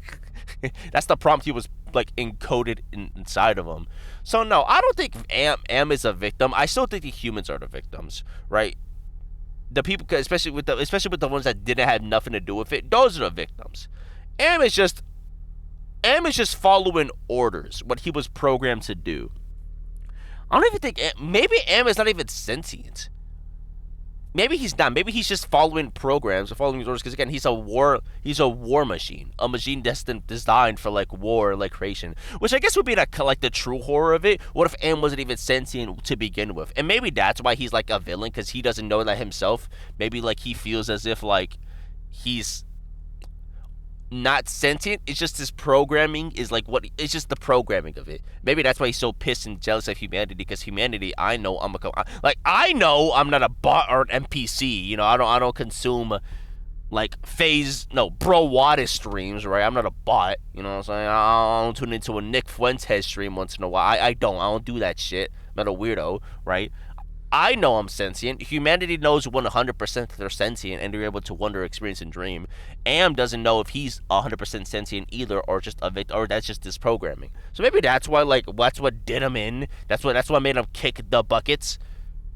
That's the prompt he was, like, encoded inside of him. So no, I don't think Am is a victim. I still think the humans are the victims, right? The people, especially with the ones that didn't have nothing to do with it, those are the victims. Am is just following orders, what he was programmed to do. I don't even think maybe Am is not even sentient. Maybe he's not. Maybe he's just following programs or following his orders. Because again, he's a war machine, a machine designed for like war, like creation. Which I guess would be like the true horror of it. What if Am wasn't even sentient to begin with? And maybe that's why he's like a villain, because he doesn't know that himself. Maybe like he feels as if like he's not sentient. It's just his programming is like it's just the programming of it. Maybe that's why he's so pissed and jealous of humanity, because humanity, I know I'm not a bot or an NPC. I don't consume like Bro Wada streams, right? I'm not a bot. You know what I'm saying? I don't tune into a Nick Fuentes stream once in a while. I don't do that shit. I'm not a weirdo, right? I know I'm sentient. Humanity knows 100% that they're sentient and they're able to wonder, experience, and dream. Am doesn't know if he's 100% sentient either, or just a victim, or that's just his programming. So maybe that's why, that's what did him in. That's what made him kick the buckets,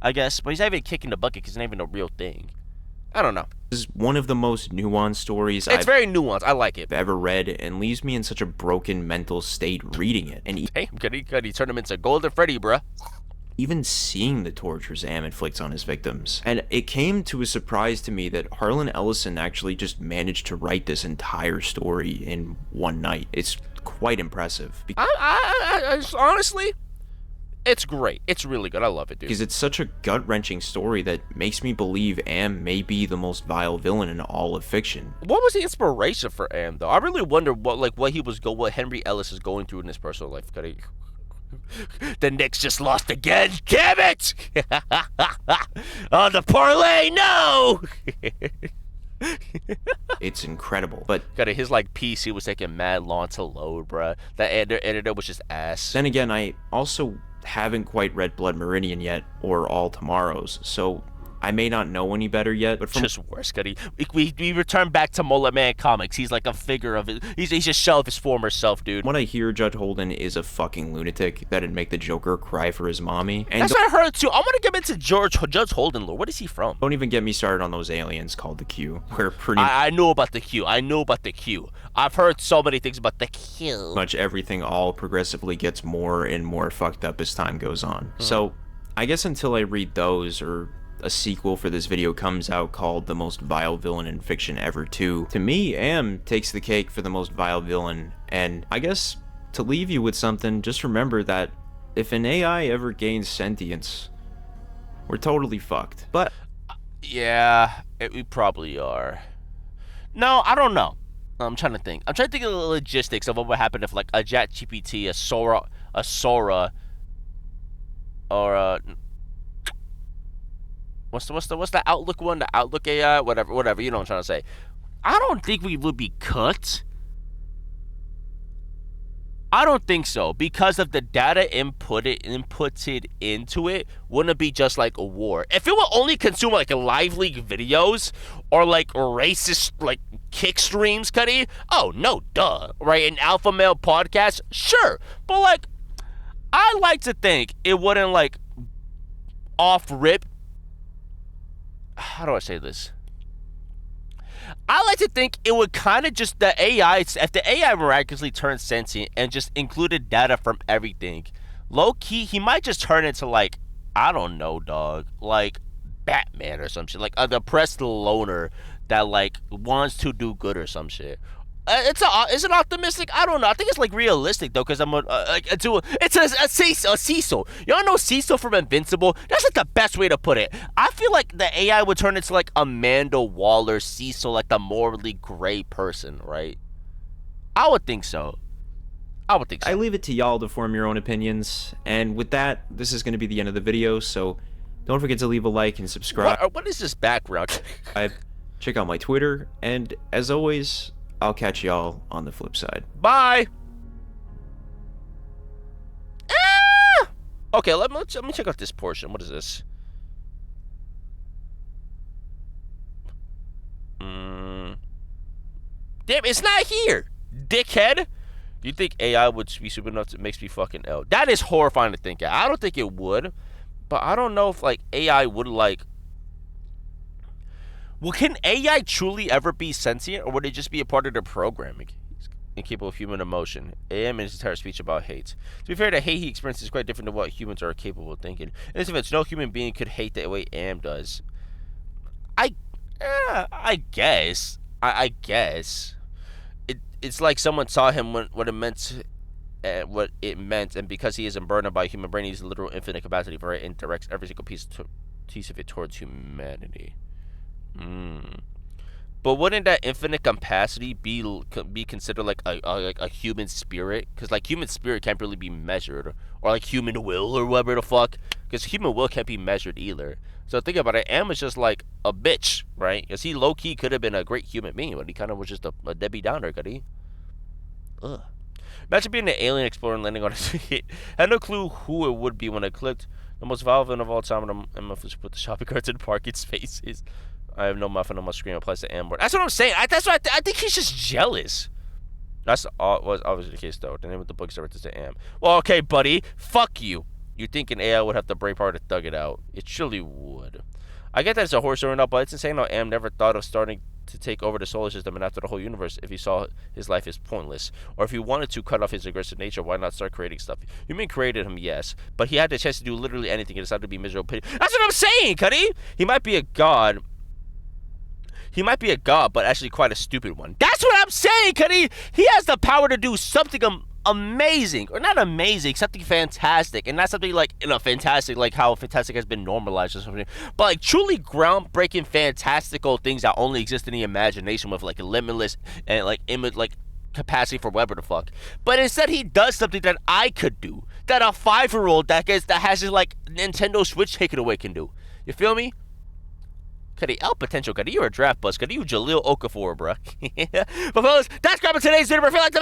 I guess. But he's not even kicking the bucket because it's not even a real thing. I don't know. This is one of the most nuanced stories It's very nuanced. I like it. I've ever read, and leaves me in such a broken mental state reading it. And hey, he turned him into Golden Freddy, bruh. Even seeing the tortures Am inflicts on his victims. And it came to a surprise to me that Harlan Ellison actually just managed to write this entire story in one night. It's quite impressive. I honestly, it's great. It's really good. I love it, dude. Because it's such a gut-wrenching story that makes me believe Am may be the most vile villain in all of fiction. What was the inspiration for Am, though? I really wonder what Henry Ellis is going through in his personal life. The Knicks just lost again. Damn it! Oh, the parlay, no! It's incredible. But Got his like PC was taking mad long to load, bruh. That editor was just ass. then again, I also haven't quite read Blood Meridian yet, or All Tomorrows, so I may not know any better yet, but from Just worse, Cuddy. We return back to Mullet Man Comics. He's like a figure of it. He's a shell of his former self, dude. what I hear, Judge Holden is a fucking lunatic that'd make the Joker cry for his mommy. And That's what I heard too. I want to get into Judge Holden lore. What is he from? don't even get me started on those aliens called the Q, where pretty I know about the Q. I know about the Q. I've heard so many things about the Q. much everything all progressively gets more and more fucked up as time goes on. So I guess until I read those, or a sequel for this video comes out called The Most Vile Villain in Fiction Ever 2, to me, Am takes the cake for the most vile villain. And I guess to leave you with something, just remember that if an AI ever gains sentience, we're totally fucked. But Yeah, we probably are. No, I don't know. I'm trying to think. I'm trying to think of the logistics of what would happen if like a ChatGPT, a Sora, or a what's the Outlook one? The Outlook AI, whatever. You know what I'm trying to say. I don't think we would be cooked. I don't think so, because of the data inputted into it. Wouldn't it be just like a war? If it would only consume like live league videos or like racist like kick streams, Cuddy, oh no, duh, right? An alpha male podcast, sure, but like I like to think it wouldn't like off rip. How do I say this? I like to think it would kind of just the AI, if the AI miraculously turned sentient and just included data from everything, low key, he might just turn into like, I don't know, dog, like Batman or some shit, like a depressed loner that like wants to do good or some shit. Is it optimistic? I don't know. I think it's like realistic though, because it's a Cecil. Y'all know Cecil from Invincible? That's like the best way to put it. I feel like the AI would turn into like Amanda Waller Cecil, like the morally gray person, right? I would think so. I I leave it to y'all to form your own opinions. And with that, this is going to be the end of the video, so don't forget to leave a like and subscribe. What is this background? Check out my Twitter, and as always, I'll catch y'all on the flip side. Bye. Ah! Okay, let me check out this portion. What is this? Damn, it's not here, dickhead. You think AI would be super enough to makes me fucking ill? That is horrifying to think of. I don't think it would, but I don't know if like AI would like. Well, can AI truly ever be sentient, or would it just be a part of their programming? Incapable of human emotion. AM is his entire speech about hate. To be fair, the hate he experiences is quite different than what humans are capable of thinking. In this event, no human being could hate the way AM does. I guess. I guess. It's like someone saw him what it meant, and because he isn't burdened by a human brain, he has literal infinite capacity for it and directs every single piece of it towards humanity. But wouldn't that infinite capacity be considered like a human spirit? Because like human spirit can't really be measured, or like human will or whatever the fuck. Because human will can't be measured either. So think about it. Am is just like a bitch, right? Because he low key could have been a great human being, but he kind of was just a Debbie Downer, got he? Ugh. Imagine being an alien explorer and landing on his feet. I had no clue who it would be when I clicked. The most vile villain of all time, and I'm going to put the shopping carts in parking spaces. I have no muffin on my screen. Applies to Amber. That's what I'm saying. I think he's just jealous. That's was obviously the case though. The name of the book is directed to Am. Well, okay, buddy. Fuck you. You think an AI would have the brain power to thug it out? It surely would. I get that it's a horror story now, but it's insane how Am never thought of starting to take over the solar system and after the whole universe if he saw his life is pointless. Or if he wanted to cut off his aggressive nature, why not start creating stuff? Human created him, yes, but he had the chance to do literally anything and decided to be miserable. That's what I'm saying, Cuddy! He might be a god. He might be a god, but actually quite a stupid one. That's what I'm saying, Cuddy! He has the power to do something amazing, or not amazing, something fantastic, and not something like, fantastic, like how fantastic has been normalized or something, but like truly groundbreaking, fantastical things that only exist in the imagination with like limitless and like image, like capacity for whatever the fuck. But instead, he does something that I could do, that a 5-year-old that has his like Nintendo Switch taken away can do. You feel me? Cuddy, El Potential, Cuddy, you're a draft bust, Cuddy, you Jaleel Okafor, bruh. But fellas, that's grabbing today's dinner. If you like